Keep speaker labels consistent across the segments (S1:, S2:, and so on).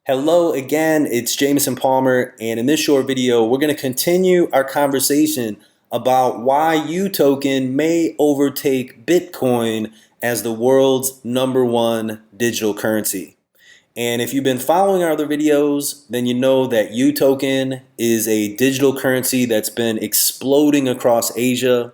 S1: Hello again, it's Jameson Palmer, and in this short video, we're going to continue our conversation about why UToken may overtake Bitcoin as the world's #1 digital currency. And if you've been following our other videos, then you know that UToken is a digital currency that's been exploding across Asia.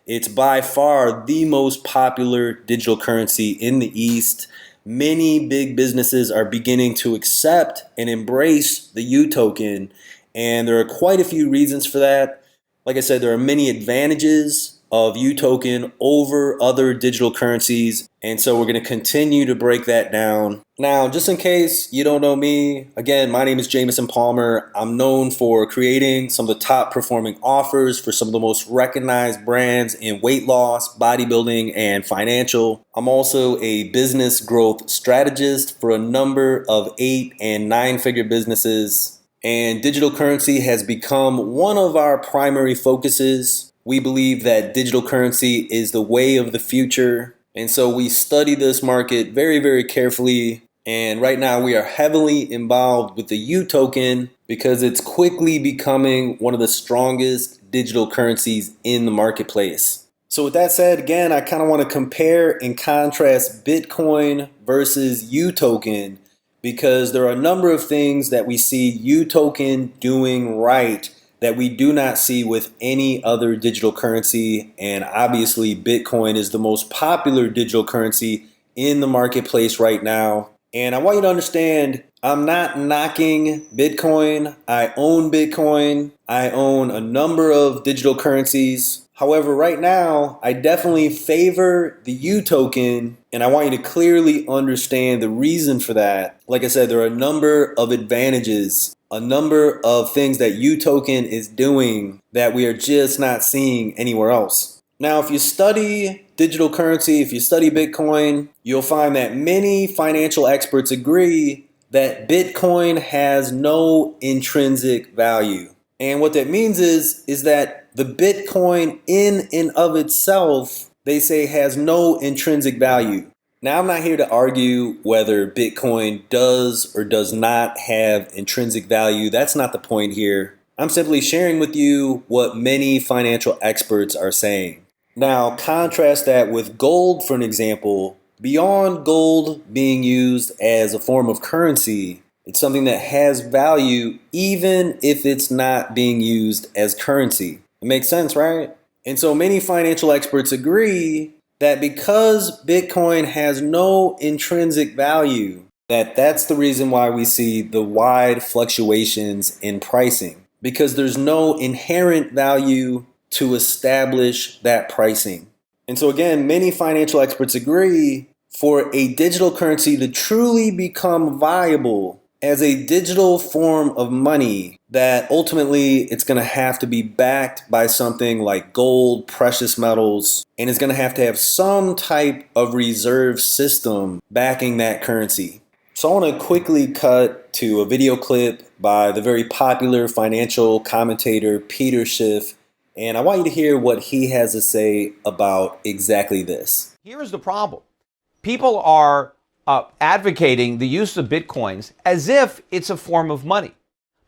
S1: It's by far the most popular digital currency in the East. Many big businesses are beginning to accept and embrace the UToken, and there are quite a few reasons for that. Like I said, there are many advantages of UToken over other digital currencies, and so we're going to continue to break that down. Now, just in case you don't know me, again, my name is Jameson Palmer. I'm known for creating some of the top performing offers for some of the most recognized brands in weight loss, bodybuilding, and financial. I'm also a business growth strategist for a number of 8- and 9-figure businesses, and digital currency has become one of our primary focuses. We believe that digital currency is the way of the future. And so we study this market very, very carefully. And right now we are heavily involved with the UToken because it's quickly becoming one of the strongest digital currencies in the marketplace. So with that said, again, I kind of want to compare and contrast Bitcoin versus UToken because there are a number of things that we see UToken doing right that we do not see with any other digital currency. And obviously Bitcoin is the most popular digital currency in the marketplace right now. And I want you to understand, I'm not knocking Bitcoin. I own Bitcoin. I own a number of digital currencies. However, right now, I definitely favor the UToken, and I want you to clearly understand the reason for that. Like I said, there are a number of advantages, a number of things that UToken is doing that we are just not seeing anywhere else. Now, if you study digital currency, if you study Bitcoin, you'll find that many financial experts agree that Bitcoin has no intrinsic value. And what that means is that the Bitcoin in and of itself, they say, has no intrinsic value. Now, I'm not here to argue whether Bitcoin does or does not have intrinsic value. That's not the point here. I'm simply sharing with you what many financial experts are saying. Now, contrast that with gold, for an example. Beyond gold being used as a form of currency, it's something that has value even if it's not being used as currency. It makes sense, right? And so many financial experts agree that because Bitcoin has no intrinsic value, that's the reason why we see the wide fluctuations in pricing, because there's no inherent value to establish that pricing. And so again, many financial experts agree for a digital currency to truly become viable as a digital form of money, that ultimately it's going to have to be backed by something like gold, precious metals, and it's going to have some type of reserve system backing that currency. So I want to quickly cut to a video clip by the very popular financial commentator Peter Schiff, and I want you to hear what he has to say about exactly this.
S2: Here's the problem. People are advocating the use of Bitcoins as if it's a form of money.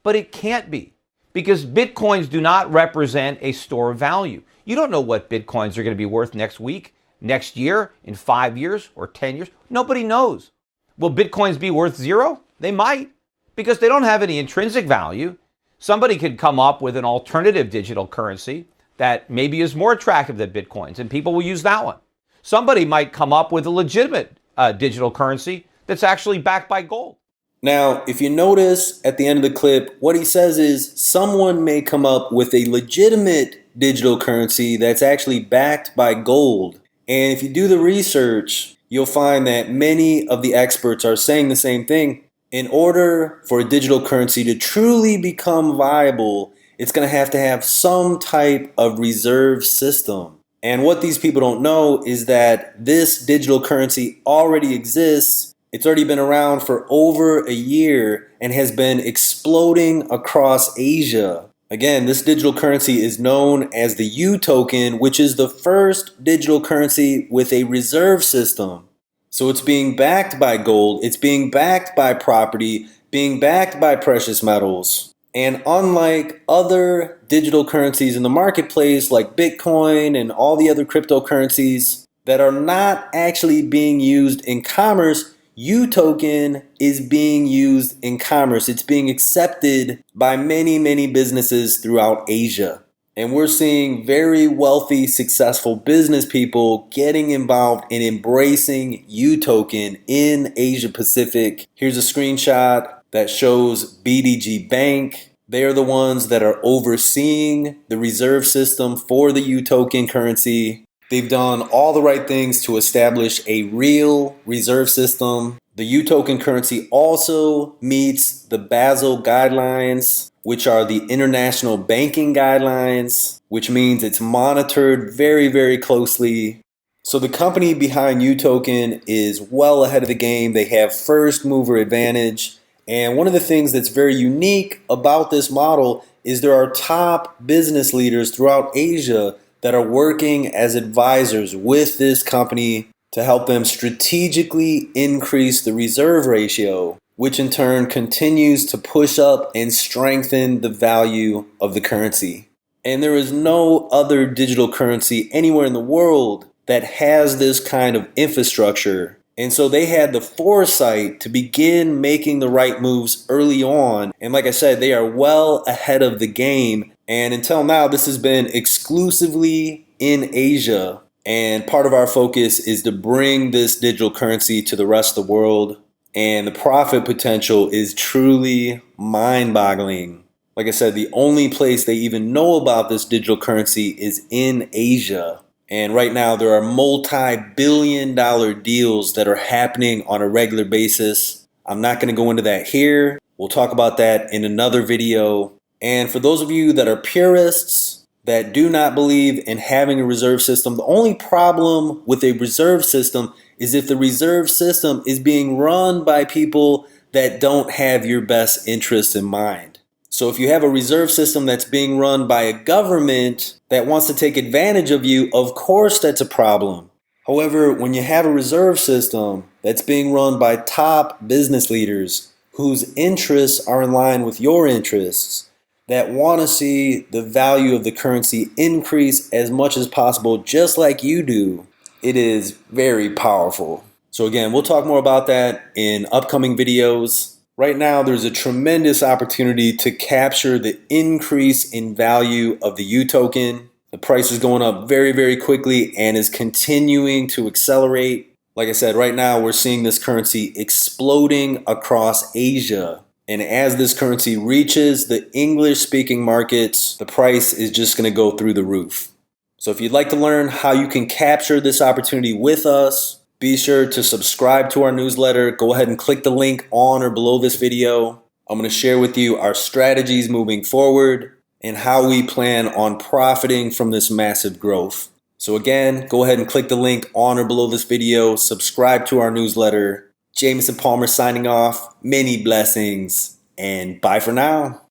S2: But it can't be, because Bitcoins do not represent a store of value. You don't know what Bitcoins are going to be worth next week, next year, in 5 years, or 10 years. Nobody knows. Will Bitcoins be worth zero? They might, because they don't have any intrinsic value. Somebody could come up with an alternative digital currency that maybe is more attractive than Bitcoins, and people will use that one. Somebody might come up with a legitimate digital currency that's actually backed by gold.
S1: Now, if you notice at the end of the clip, what he says is someone may come up with a legitimate digital currency that's actually backed by gold. And if you do the research, you'll find that many of the experts are saying the same thing. In order for a digital currency to truly become viable, it's going to have some type of reserve system. And what these people don't know is that this digital currency already exists. It's already been around for over a year and has been exploding across Asia. Again, this digital currency is known as the UToken, which is the first digital currency with a reserve system. So it's being backed by gold, it's being backed by property, being backed by precious metals. And unlike other digital currencies in the marketplace like Bitcoin and all the other cryptocurrencies that are not actually being used in commerce, UToken is being used in commerce. It's being accepted by many, many businesses throughout Asia. And we're seeing very wealthy, successful business people getting involved in embracing UToken in Asia Pacific. Here's a screenshot that shows BDG Bank. They are the ones that are overseeing the reserve system for the UToken currency. They've done all the right things to establish a real reserve system. The UToken currency also meets the Basel guidelines, which are the international banking guidelines, which means it's monitored very, very closely. So the company behind UToken is well ahead of the game. They have first mover advantage. And one of the things that's very unique about this model is there are top business leaders throughout Asia that are working as advisors with this company to help them strategically increase the reserve ratio, which in turn continues to push up and strengthen the value of the currency. And there is no other digital currency anywhere in the world that has this kind of infrastructure. And so they had the foresight to begin making the right moves early on. And like I said, they are well ahead of the game. And until now, this has been exclusively in Asia. And part of our focus is to bring this digital currency to the rest of the world. And the profit potential is truly mind-boggling. Like I said, the only place they even know about this digital currency is in Asia. And right now there are multi-billion-dollar deals that are happening on a regular basis. I'm not going to go into that here. We'll talk about that in another video. And for those of you that are purists that do not believe in having a reserve system, the only problem with a reserve system is if the reserve system is being run by people that don't have your best interests in mind. So if you have a reserve system that's being run by a government that wants to take advantage of you, of course that's a problem. However, when you have a reserve system that's being run by top business leaders whose interests are in line with your interests, that want to see the value of the currency increase as much as possible, just like you do, it is very powerful. So again, we'll talk more about that in upcoming videos. Right now, there's a tremendous opportunity to capture the increase in value of the UToken. The price is going up very, very quickly and is continuing to accelerate. Like I said, right now, we're seeing this currency exploding across Asia. And as this currency reaches the English-speaking markets, the price is just going to go through the roof. So if you'd like to learn how you can capture this opportunity with us, be sure to subscribe to our newsletter. Go ahead and click the link on or below this video. I'm going to share with you our strategies moving forward and how we plan on profiting from this massive growth. So again, go ahead and click the link on or below this video. Subscribe to our newsletter. Jameson Palmer signing off. Many blessings and bye for now.